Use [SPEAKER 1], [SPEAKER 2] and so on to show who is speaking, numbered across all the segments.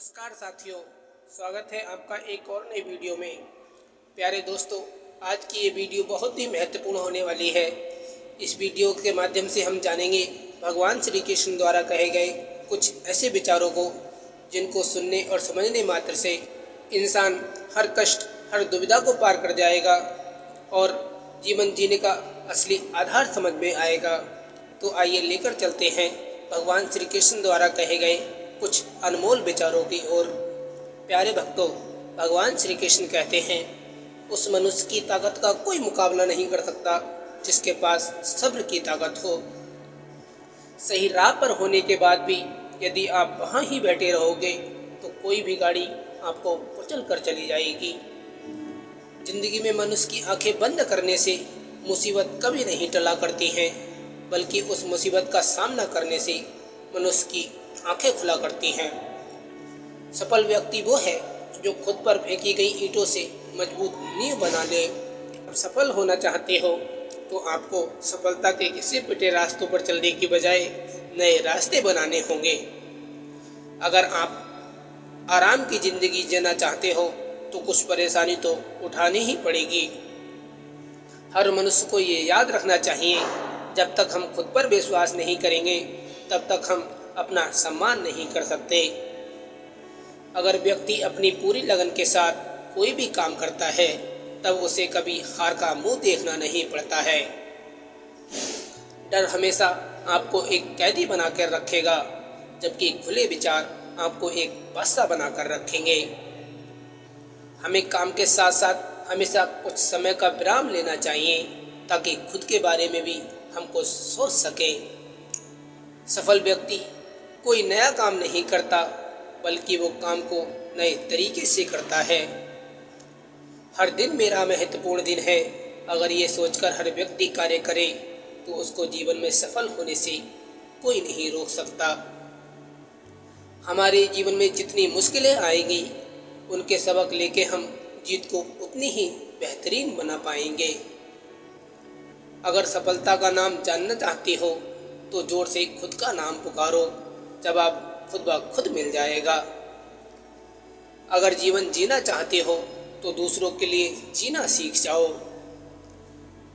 [SPEAKER 1] नमस्कार साथियों, स्वागत है आपका एक और नई वीडियो में। प्यारे दोस्तों, आज की ये वीडियो बहुत ही महत्वपूर्ण होने वाली है। इस वीडियो के माध्यम से हम जानेंगे भगवान श्री कृष्ण द्वारा कहे गए कुछ ऐसे विचारों को जिनको सुनने और समझने मात्र से इंसान हर कष्ट, हर दुविधा को पार कर जाएगा और जीवन जीने का असली आधार समझ में आएगा। तो आइए लेकर चलते हैं भगवान श्री कृष्ण द्वारा कहे गए कुछ अनमोल विचारों की ओर। प्यारे भक्तों, भगवान श्री कृष्ण कहते हैं, उस मनुष्य की ताकत का कोई मुकाबला नहीं कर सकता जिसके पास सब्र की ताकत हो। सही राह पर होने के बाद भी यदि आप वहाँ ही बैठे रहोगे तो कोई भी गाड़ी आपको कुचल कर चली जाएगी। जिंदगी में मनुष्य की आंखें बंद करने से मुसीबत कभी नहीं टला करती हैं, बल्कि उस मुसीबत का सामना करने से मनुष्य की आंखें खुला करती हैं। सफल व्यक्ति वो है जो खुद पर फेंकी गई ईंटों से मजबूत नींव बना ले। अब सफल होना चाहते हो तो आपको सफलता के घिसे पिटे रास्तों पर चलने की बजाय नए रास्ते बनाने होंगे। अगर आप आराम की जिंदगी जीना चाहते हो तो कुछ परेशानी तो उठानी ही पड़ेगी। हर मनुष्य को ये याद रखना चाहिए, जब तक हम खुद पर विश्वास नहीं करेंगे तब तक हम अपना सम्मान नहीं कर सकते। अगर व्यक्ति अपनी पूरी लगन के साथ कोई भी काम करता है तब उसे कभी हार का मुंह देखना नहीं पड़ता है। डर हमेशा आपको एक कैदी बनाकर रखेगा, जबकि खुले विचार आपको एक बादशाह बनाकर रखेंगे। हमें काम के साथ साथ हमेशा कुछ समय का विराम लेना चाहिए ताकि खुद के बारे में भी हम कुछ सोच सकें। सफल व्यक्ति कोई नया काम नहीं करता, बल्कि वो काम को नए तरीके से करता है। हर दिन मेरा महत्वपूर्ण दिन है, अगर ये सोचकर हर व्यक्ति कार्य करे तो उसको जीवन में सफल होने से कोई नहीं रोक सकता। हमारे जीवन में जितनी मुश्किलें आएंगी उनके सबक लेके हम जीत को उतनी ही बेहतरीन बना पाएंगे। अगर सफलता का नाम जानना चाहती हो तो जोर से खुद का नाम पुकारो, जवाब खुद ब खुद मिल जाएगा। अगर जीवन जीना चाहते हो तो दूसरों के लिए जीना सीख जाओ।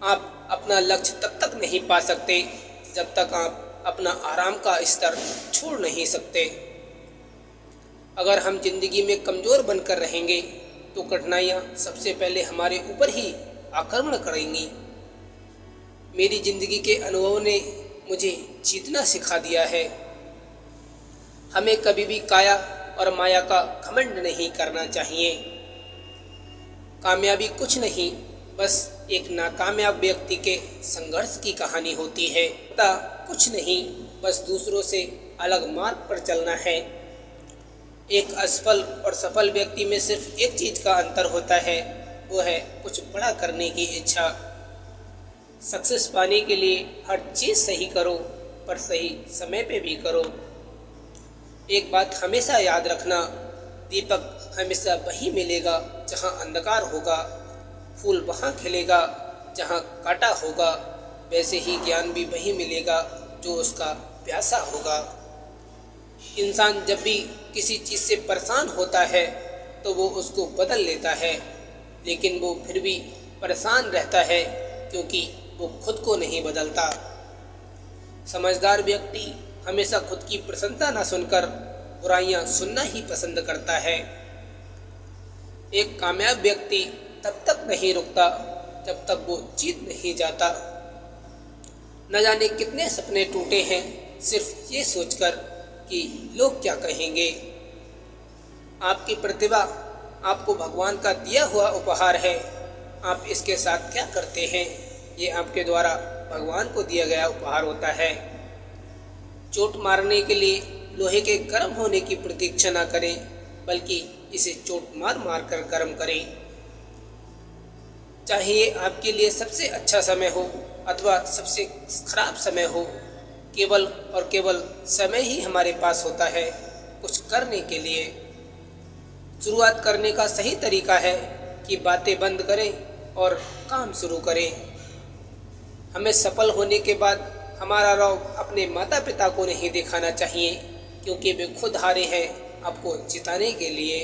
[SPEAKER 1] आप अपना लक्ष्य तब तक नहीं पा सकते जब तक आप अपना आराम का स्तर छोड़ नहीं सकते। अगर हम जिंदगी में कमज़ोर बनकर रहेंगे तो कठिनाइयाँ सबसे पहले हमारे ऊपर ही आक्रमण करेंगी। मेरी जिंदगी के अनुभव ने मुझे जीतना सिखा दिया है। हमें कभी भी काया और माया का घमंड नहीं करना चाहिए। कामयाबी कुछ नहीं, बस एक नाकामयाब व्यक्ति के संघर्ष की कहानी होती है। कुछ नहीं, बस दूसरों से अलग मार्ग पर चलना है। एक असफल और सफल व्यक्ति में सिर्फ एक चीज का अंतर होता है, वो है कुछ बड़ा करने की इच्छा। सक्सेस पाने के लिए हर चीज़ सही करो, पर सही समय पे भी करो। एक बात हमेशा याद रखना, दीपक हमेशा वहीं मिलेगा जहाँ अंधकार होगा, फूल वहाँ खिलेगा जहाँ कांटा होगा, वैसे ही ज्ञान भी वहीं मिलेगा जो उसका प्यासा होगा। इंसान जब भी किसी चीज़ से परेशान होता है तो वो उसको बदल लेता है, लेकिन वो फिर भी परेशान रहता है क्योंकि वो खुद को नहीं बदलता। समझदार व्यक्ति हमेशा खुद की प्रशंसा न सुनकर बुराइयां सुनना ही पसंद करता है। एक कामयाब व्यक्ति तब तक नहीं रुकता जब तक वो जीत नहीं जाता। न जाने कितने सपने टूटे हैं सिर्फ ये सोचकर कि लोग क्या कहेंगे। आपकी प्रतिभा आपको भगवान का दिया हुआ उपहार है। आप इसके साथ क्या करते हैं, ये आपके द्वारा भगवान को दिया गया उपहार होता है। चोट मारने के लिए लोहे के गर्म होने की प्रतीक्षा न करें, बल्कि इसे चोट मार मार कर गर्म करें। चाहे ये आपके लिए सबसे अच्छा समय हो अथवा सबसे खराब समय हो, केवल और केवल समय ही हमारे पास होता है कुछ करने के लिए। शुरुआत करने का सही तरीका है कि बातें बंद करें और काम शुरू करें। हमें सफल होने के बाद हमारा रौब अपने माता पिता को नहीं दिखाना चाहिए, क्योंकि वे खुद हारे हैं आपको जिताने के लिए।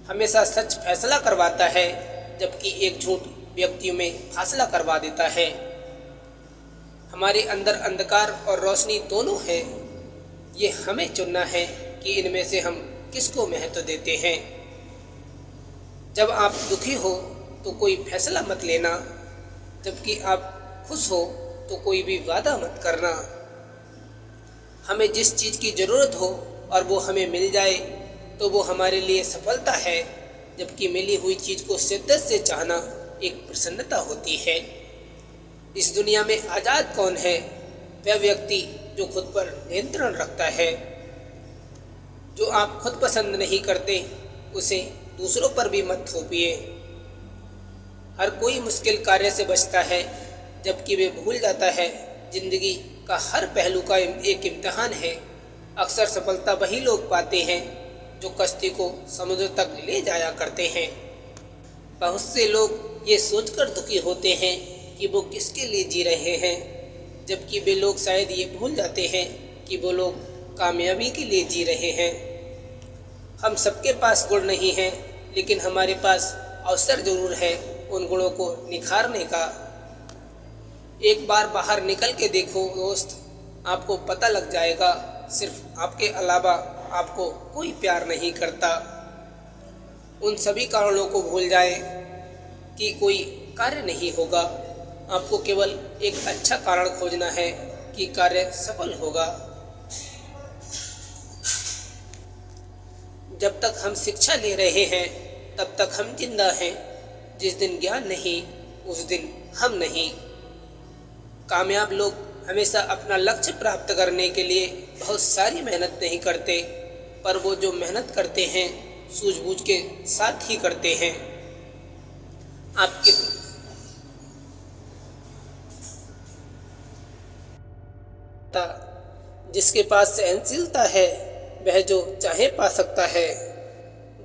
[SPEAKER 1] हमेशा सच फैसला करवाता है, जबकि एक झूठ व्यक्तियों में फासला करवा देता है। हमारे अंदर अंधकार और रोशनी दोनों है। ये हमें चुनना है कि इनमें से हम किसको महत्व देते हैं। जब आप दुखी हो तो कोई फैसला मत लेना, जबकि आप खुश हो तो कोई भी वादा मत करना। हमें जिस चीज़ की ज़रूरत हो और वो हमें मिल जाए तो वो हमारे लिए सफलता है, जबकि मिली हुई चीज़ को शिद्दत से चाहना एक प्रसन्नता होती है। इस दुनिया में आज़ाद कौन है? वह व्यक्ति जो खुद पर नियंत्रण रखता है। जो आप खुद पसंद नहीं करते उसे दूसरों पर भी मत थोपिए। हर कोई मुश्किल कार्य से बचता है, जबकि वे भूल जाता है जिंदगी का हर पहलू का एक इम्तिहान है। अक्सर सफलता वही लोग पाते हैं जो कश्ती को समुद्र तक ले जाया करते हैं। बहुत से लोग ये सोचकर दुखी होते हैं कि वो किसके लिए जी रहे हैं, जबकि वे लोग शायद ये भूल जाते हैं कि वो लोग कामयाबी के लिए जी रहे हैं। हम सबके पास गुण नहीं हैं, लेकिन हमारे पास अवसर जरूर है उन गुणों को निखारने का। एक बार बाहर निकल के देखो दोस्त, आपको पता लग जाएगा सिर्फ आपके अलावा आपको कोई प्यार नहीं करता। उन सभी कारणों को भूल जाएं कि कोई कार्य नहीं होगा। आपको केवल एक अच्छा कारण खोजना है कि कार्य सफल होगा। जब तक हम शिक्षा ले रहे हैं तब तक हम जिंदा हैं। जिस दिन ज्ञान नहीं उस दिन हम नहीं। कामयाब लोग हमेशा अपना लक्ष्य प्राप्त करने के लिए बहुत सारी मेहनत नहीं करते, पर वो जो मेहनत करते हैं सूझबूझ के साथ ही करते हैं। आपके जिसके पास सहनशीलता है वह जो चाहे पा सकता है।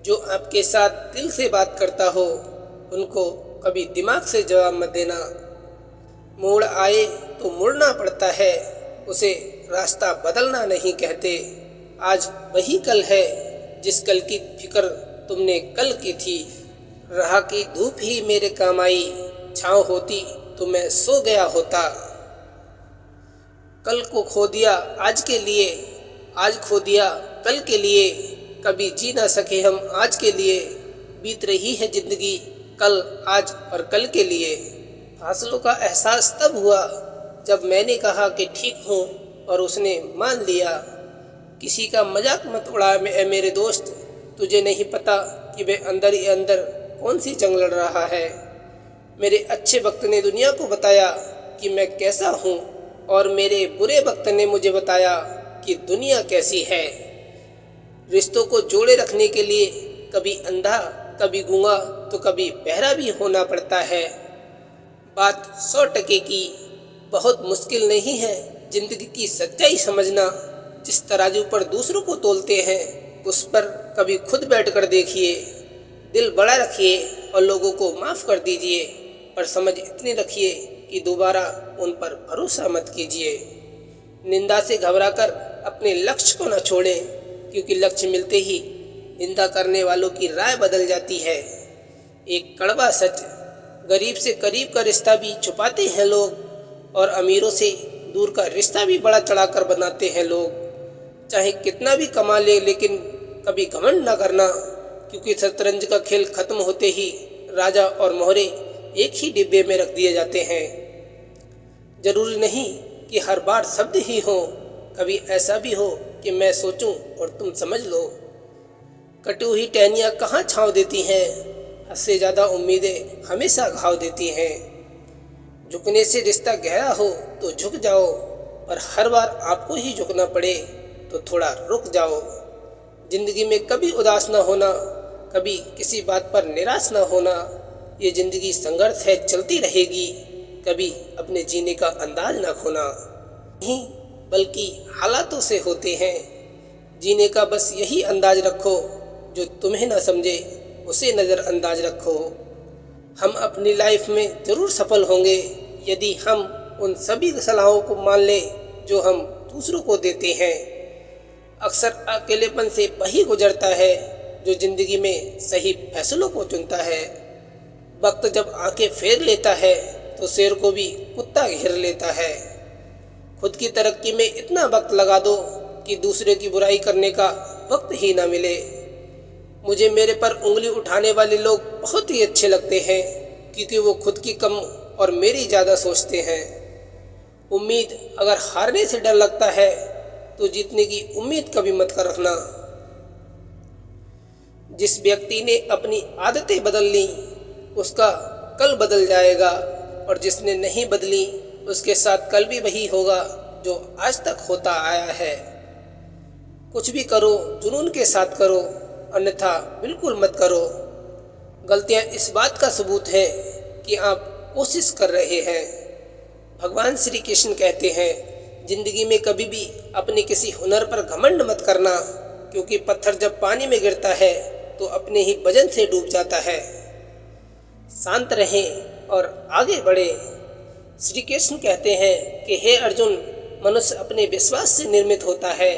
[SPEAKER 1] जो आपके साथ दिल से बात करता हो उनको कभी दिमाग से जवाब मत देना। मोड़ आए तो मुड़ना पड़ता है, उसे रास्ता बदलना नहीं कहते। आज वही कल है जिस कल की फिक्र तुमने कल की थी। राह की धूप ही मेरे काम आई, छाँव होती तो मैं सो गया होता। कल को खो दिया आज के लिए, आज खो दिया कल के लिए। कभी जी ना सके हम आज के लिए। बीत रही है जिंदगी कल आज और कल के लिए। फासलों का एहसास तब हुआ जब मैंने कहा कि ठीक हूँ और उसने मान लिया। किसी का मजाक मत उड़ा मेरे दोस्त, तुझे नहीं पता कि वे अंदर ही अंदर कौन सी जंग लड़ रहा है। मेरे अच्छे वक्त ने दुनिया को बताया कि मैं कैसा हूँ, और मेरे बुरे वक्त ने मुझे बताया कि दुनिया कैसी है। रिश्तों को जोड़े रखने के लिए कभी अंधा, कभी गूंगा तो कभी बहरा भी होना पड़ता है। बात 100% की, बहुत मुश्किल नहीं है जिंदगी की सच्चाई समझना। जिस तराजू पर दूसरों को तोलते हैं उस पर कभी खुद बैठकर देखिए। दिल बड़ा रखिए और लोगों को माफ़ कर दीजिए, पर समझ इतनी रखिए कि दोबारा उन पर भरोसा मत कीजिए। निंदा से घबराकर अपने लक्ष्य को न छोड़ें, क्योंकि लक्ष्य मिलते ही निंदा करने वालों की राय बदल जाती है। एक कड़वा सच, गरीब से करीब का रिश्ता भी छुपाते हैं लोग, और अमीरों से दूर का रिश्ता भी बड़ा चढ़ाकर बनाते हैं लोग। चाहे कितना भी कमा ले, लेकिन कभी घमंड ना करना, क्योंकि शतरंज का खेल खत्म होते ही राजा और मोहरे एक ही डिब्बे में रख दिए जाते हैं। जरूरी नहीं कि हर बार शब्द ही हो, कभी ऐसा भी हो कि मैं सोचूं और तुम समझ लो। कटी हुई टहनियाँ कहाँ छाँव देती हैं, हद से ज़्यादा उम्मीदें हमेशा घाव देती हैं। झुकने से रिश्ता गहरा हो तो झुक जाओ, पर हर बार आपको ही झुकना पड़े तो थोड़ा रुक जाओ। जिंदगी में कभी उदास ना होना, कभी किसी बात पर निराश ना होना। ये जिंदगी संघर्ष है, चलती रहेगी। कभी अपने जीने का अंदाज ना खोना, नहीं बल्कि हालातों से होते हैं। जीने का बस यही अंदाज रखो, जो तुम्हें ना समझे उसे नज़रअंदाज रखो। हम अपनी लाइफ में ज़रूर सफल होंगे यदि हम उन सभी सलाहों को मान लें जो हम दूसरों को देते हैं। अक्सर अकेलेपन से वही गुजरता है जो जिंदगी में सही फैसलों को चुनता है। वक्त जब आंखें फेर लेता है तो शेर को भी कुत्ता घेर लेता है। खुद की तरक्की में इतना वक्त लगा दो कि दूसरे की बुराई करने का वक्त ही ना मिले। मुझे मेरे पर उंगली उठाने वाले लोग बहुत ही अच्छे लगते हैं क्योंकि वो खुद की कम और मेरी ज़्यादा सोचते हैं। उम्मीद अगर हारने से डर लगता है तो जीतने की उम्मीद कभी मत रखना। जिस व्यक्ति ने अपनी आदतें बदल ली उसका कल बदल जाएगा, और जिसने नहीं बदली उसके साथ कल भी वही होगा जो आज तक होता आया है। कुछ भी करो जुनून के साथ करो, अन्यथा बिल्कुल मत करो। गलतियां इस बात का सबूत है कि आप कोशिश कर रहे हैं। भगवान श्री कृष्ण कहते हैं, जिंदगी में कभी भी अपने किसी हुनर पर घमंड मत करना, क्योंकि पत्थर जब पानी में गिरता है तो अपने ही वजन से डूब जाता है। शांत रहें और आगे बढ़े। श्री कृष्ण कहते हैं कि हे अर्जुन, मनुष्य अपने विश्वास से निर्मित होता है।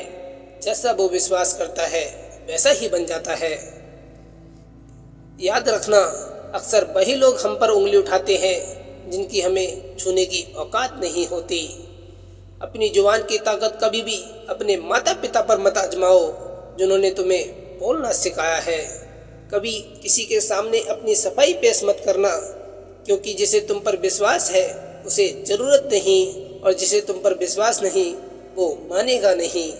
[SPEAKER 1] जैसा वो विश्वास करता है वैसा ही बन जाता है। याद रखना, अक्सर वही लोग हम पर उंगली उठाते हैं जिनकी हमें छूने की औकात नहीं होती। अपनी जुबान की ताकत कभी भी अपने माता पिता पर मत आजमाओ जिन्होंने तुम्हें बोलना सिखाया है। कभी किसी के सामने अपनी सफाई पेश मत करना, क्योंकि जिसे तुम पर विश्वास है उसे जरूरत नहीं, और जिसे तुम पर विश्वास नहीं वो मानेगा नहीं।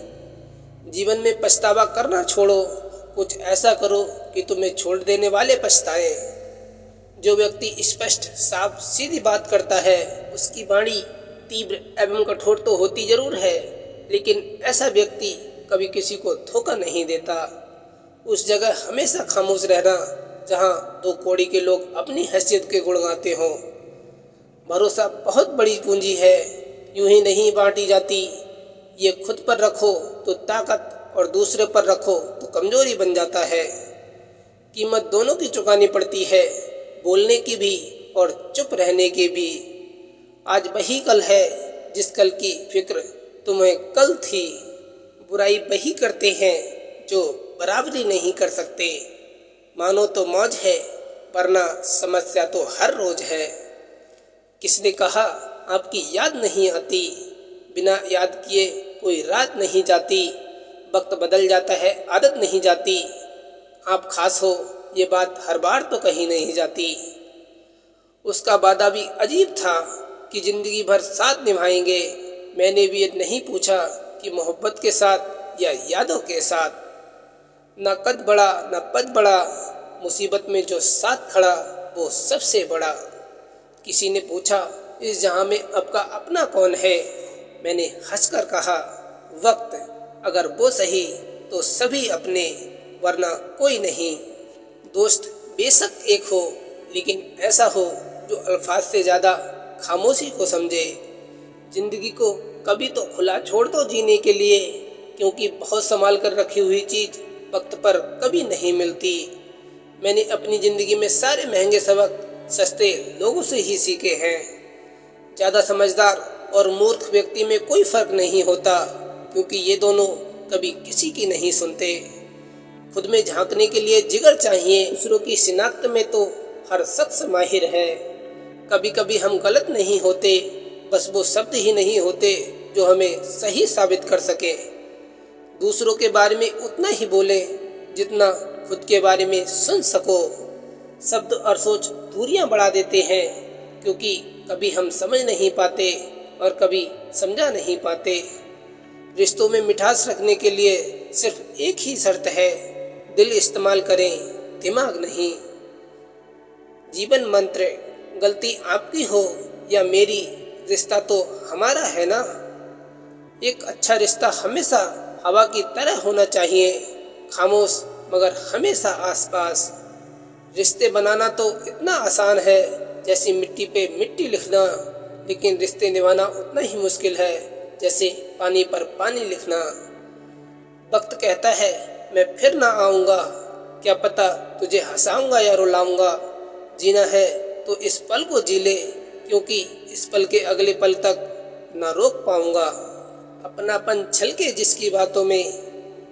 [SPEAKER 1] जीवन में पछतावा करना छोड़ो, कुछ ऐसा करो कि तुम्हें छोड़ देने वाले पछताएं। जो व्यक्ति स्पष्ट साफ सीधी बात करता है उसकी वाणी तीव्र एवं कठोर तो होती जरूर है, लेकिन ऐसा व्यक्ति कभी किसी को धोखा नहीं देता। उस जगह हमेशा खामोश रहना जहां दो कौड़ी के लोग अपनी हैसियत के गुण गाते हों। भरोसा बहुत बड़ी पूंजी है, यूं ही नहीं बांटी जाती। ये खुद पर रखो तो ताकत, और दूसरे पर रखो तो कमजोरी बन जाता है। कीमत दोनों की चुकानी पड़ती है, बोलने की भी और चुप रहने की भी। आज वही कल है जिस कल की फिक्र तुम्हें कल थी। बुराई वही करते हैं जो बराबरी नहीं कर सकते। मानो तो मौज है, वरना समस्या तो हर रोज है। किसने कहा आपकी याद नहीं आती? बिना याद किए कोई रात नहीं जाती। वक्त बदल जाता है, आदत नहीं जाती। आप खास हो ये बात हर बार तो कही नहीं जाती। उसका वादा भी अजीब था कि जिंदगी भर साथ निभाएंगे। मैंने भी ये नहीं पूछा कि मोहब्बत के साथ या यादों के साथ। न कद बड़ा न पद बड़ा, मुसीबत में जो साथ खड़ा वो सबसे बड़ा। किसी ने पूछा इस जहां में आपका अपना कौन है? मैंने हंसकर कहा वक्त। अगर वो सही तो सभी अपने, वरना कोई नहीं। दोस्त बेशक एक हो, लेकिन ऐसा हो जो अल्फाज से ज़्यादा खामोशी को समझे। जिंदगी को कभी तो खुला छोड़ दो जीने के लिए, क्योंकि बहुत संभाल कर रखी हुई चीज़ वक्त पर कभी नहीं मिलती। मैंने अपनी ज़िंदगी में सारे महंगे सबक सस्ते लोगों से ही सीखे हैं। ज़्यादा समझदार और मूर्ख व्यक्ति में कोई फर्क नहीं होता, क्योंकि ये दोनों कभी किसी की नहीं सुनते। खुद में झांकने के लिए जिगर चाहिए, दूसरों की शिनाख्त में तो हर शख्स माहिर है। कभी कभी हम गलत नहीं होते, बस वो शब्द ही नहीं होते जो हमें सही साबित कर सके। दूसरों के बारे में उतना ही बोले जितना खुद के बारे में सुन सको। शब्द और सोच दूरियां बढ़ा देते हैं, क्योंकि कभी हम समझ नहीं पाते और कभी समझा नहीं पाते। रिश्तों में मिठास रखने के लिए सिर्फ एक ही शर्त है, दिल इस्तेमाल करें, दिमाग नहीं। जीवन मंत्र, गलती आपकी हो या मेरी, रिश्ता तो हमारा है ना। एक अच्छा रिश्ता हमेशा हवा की तरह होना चाहिए, खामोश मगर हमेशा आसपास। रिश्ते बनाना तो इतना आसान है जैसे मिट्टी पे मिट्टी लिखना, लेकिन रिश्ते निभाना उतना ही मुश्किल है जैसे पानी पर पानी लिखना। वक्त कहता है मैं फिर ना आऊँगा, क्या पता तुझे हंसाऊंगा या रुलाऊंगा। जीना है तो इस पल को जी ले, क्योंकि इस पल के अगले पल तक ना रोक पाऊंगा। अपनापन छलके जिसकी बातों में,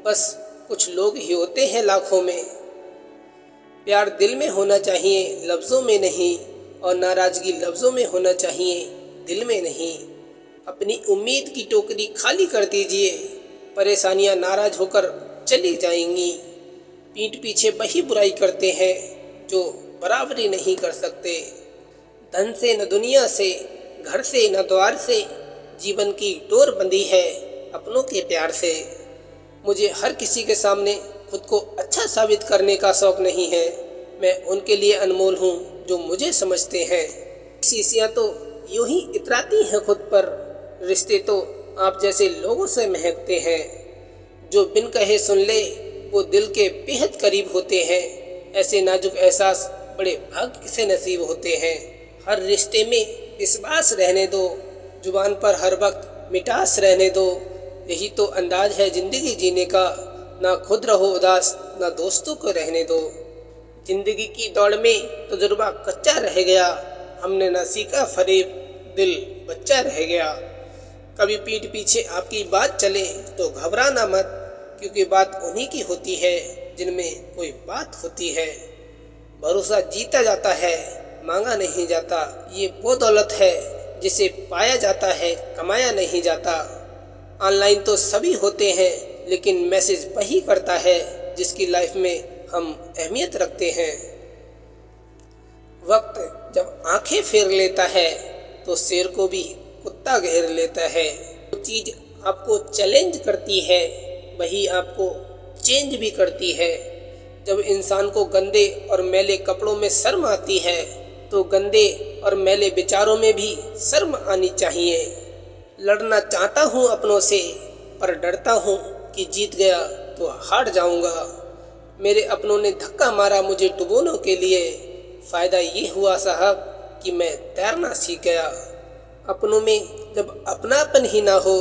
[SPEAKER 1] बस कुछ लोग ही होते हैं लाखों में। प्यार दिल में होना चाहिए, लफ्ज़ों में नहीं, और नाराज़गी लफ्ज़ों में होना चाहिए, दिल में नहीं। अपनी उम्मीद की टोकरी खाली कर दीजिए, परेशानियां नाराज़ होकर चली जाएंगी। पीठ पीछे वही बुराई करते हैं जो बराबरी नहीं कर सकते। धन से न दुनिया से, घर से न द्वार से, जीवन की डोर बंधी है अपनों के प्यार से। मुझे हर किसी के सामने खुद को अच्छा साबित करने का शौक़ नहीं है। मैं उनके लिए अनमोल हूँ जो मुझे समझते हैं। शीशियाँ तो यूं ही इतराती हैं खुद पर, रिश्ते तो आप जैसे लोगों से महकते हैं। जो बिन कहे सुन ले वो दिल के बेहद करीब होते हैं। ऐसे नाजुक एहसास बड़े भाग्य से नसीब होते हैं। हर रिश्ते में विश्वास रहने दो, जुबान पर हर वक्त मिठास रहने दो। यही तो अंदाज है ज़िंदगी जीने का, ना खुद रहो उदास, ना दोस्तों को रहने दो। जिंदगी की दौड़ में तजुर्बा कच्चा रह गया, हमने ना सीखा फरेब, दिल बच्चा रह गया। कभी पीठ पीछे आपकी बात चले तो घबराना मत, क्योंकि बात उन्हीं की होती है जिनमें कोई बात होती है। भरोसा जीता जाता है, मांगा नहीं जाता। ये वो दौलत है जिसे पाया जाता है, कमाया नहीं जाता। ऑनलाइन तो सभी होते हैं, लेकिन मैसेज वही करता है जिसकी लाइफ में हम अहमियत रखते हैं। वक्त जब आंखें फेर लेता है तो शेर को भी कुत्ता घेर लेता है। जो चीज़ आपको चैलेंज करती है वही आपको चेंज भी करती है। जब इंसान को गंदे और मैले कपड़ों में शर्म आती है तो गंदे और मैले विचारों में भी शर्म आनी चाहिए। लड़ना चाहता हूँ अपनों से, पर डरता हूँ कि जीत गया तो हार जाऊँगा। मेरे अपनों ने धक्का मारा मुझे डुबोने के लिए, फ़ायदा ये हुआ साहब कि मैं तैरना सीख गया। अपनों में जब अपनापन ही ना हो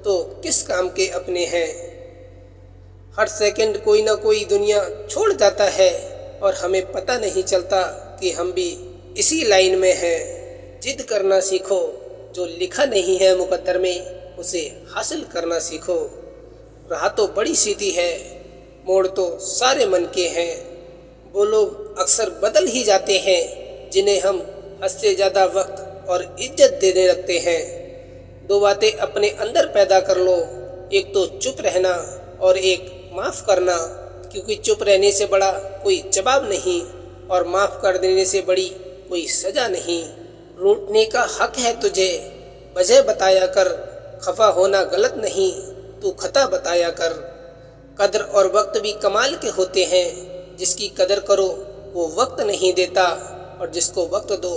[SPEAKER 1] तो किस काम के अपने हैं। हर सेकंड कोई ना कोई दुनिया छोड़ जाता है और हमें पता नहीं चलता कि हम भी इसी लाइन में हैं। जिद करना सीखो, जो लिखा नहीं है मुकद्दर में उसे हासिल करना सीखो। राह तो बड़ी सीधी है, मोड़ तो सारे मन के हैं। वो लोग अक्सर बदल ही जाते हैं जिन्हें हम हद से ज़्यादा वक्त और इज्जत देने लगते हैं। दो बातें अपने अंदर पैदा कर लो, एक तो चुप रहना और एक माफ़ करना, क्योंकि चुप रहने से बड़ा कोई जवाब नहीं और माफ़ कर देने से बड़ी कोई सज़ा नहीं। रूठने का हक है तुझे, वजह बताया कर, खफा होना गलत नहीं, तू खता बताया कर। कदर और वक्त भी कमाल के होते हैं, जिसकी कदर करो वो वक्त नहीं देता और जिसको वक्त दो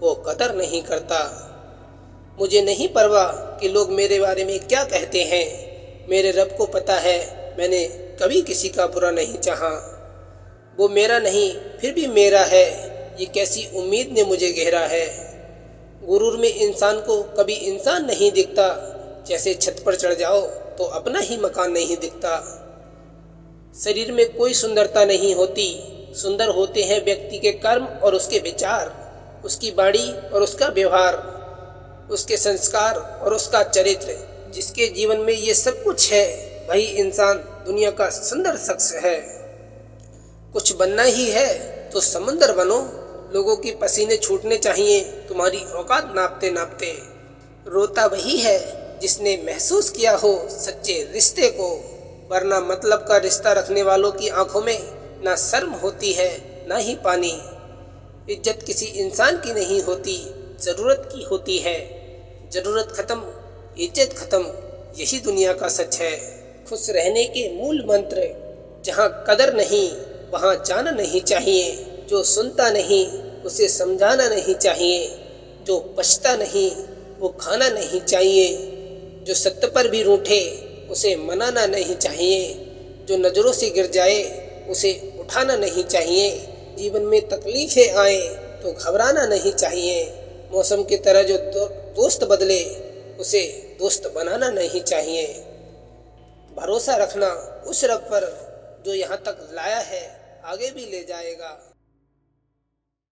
[SPEAKER 1] वो कदर नहीं करता। मुझे नहीं परवाह कि लोग मेरे बारे में क्या कहते हैं, मेरे रब को पता है मैंने कभी किसी का बुरा नहीं चाहा। वो मेरा नहीं फिर भी मेरा है, ये कैसी उम्मीद ने मुझे घेरा है। गुरूर में इंसान को कभी इंसान नहीं दिखता, जैसे छत पर चढ़ जाओ तो अपना ही मकान नहीं दिखता। शरीर में कोई सुंदरता नहीं होती, सुंदर होते हैं व्यक्ति के कर्म और उसके विचार, उसकी वाणी और उसका व्यवहार, उसके संस्कार और उसका चरित्र। जिसके जीवन में ये सब कुछ है वही इंसान दुनिया का सुंदर शख्स है। कुछ बनना ही है तो समुंदर बनो, लोगों की पसीने छूटने चाहिए तुम्हारी औकात नापते नापते। रोता वही है जिसने महसूस किया हो सच्चे रिश्ते को, वरना मतलब का रिश्ता रखने वालों की आंखों में ना शर्म होती है ना ही पानी। इज्जत किसी इंसान की नहीं होती, ज़रूरत की होती है। ज़रूरत ख़त्म, इज्जत ख़त्म, यही दुनिया का सच है। खुश रहने के मूल मंत्र, जहाँ कदर नहीं वहाँ जाना नहीं चाहिए। जो सुनता नहीं उसे समझाना नहीं चाहिए, जो पछता नहीं वो खाना नहीं चाहिए। जो सत्य पर भी रूठे उसे मनाना नहीं चाहिए, जो नज़रों से गिर जाए उसे उठाना नहीं चाहिए। जीवन में तकलीफ़ें आए तो घबराना नहीं चाहिए। मौसम की तरह जो दोस्त बदले उसे दोस्त बनाना नहीं चाहिए। भरोसा रखना उस रब पर जो यहाँ तक लाया है आगे भी ले जाएगा।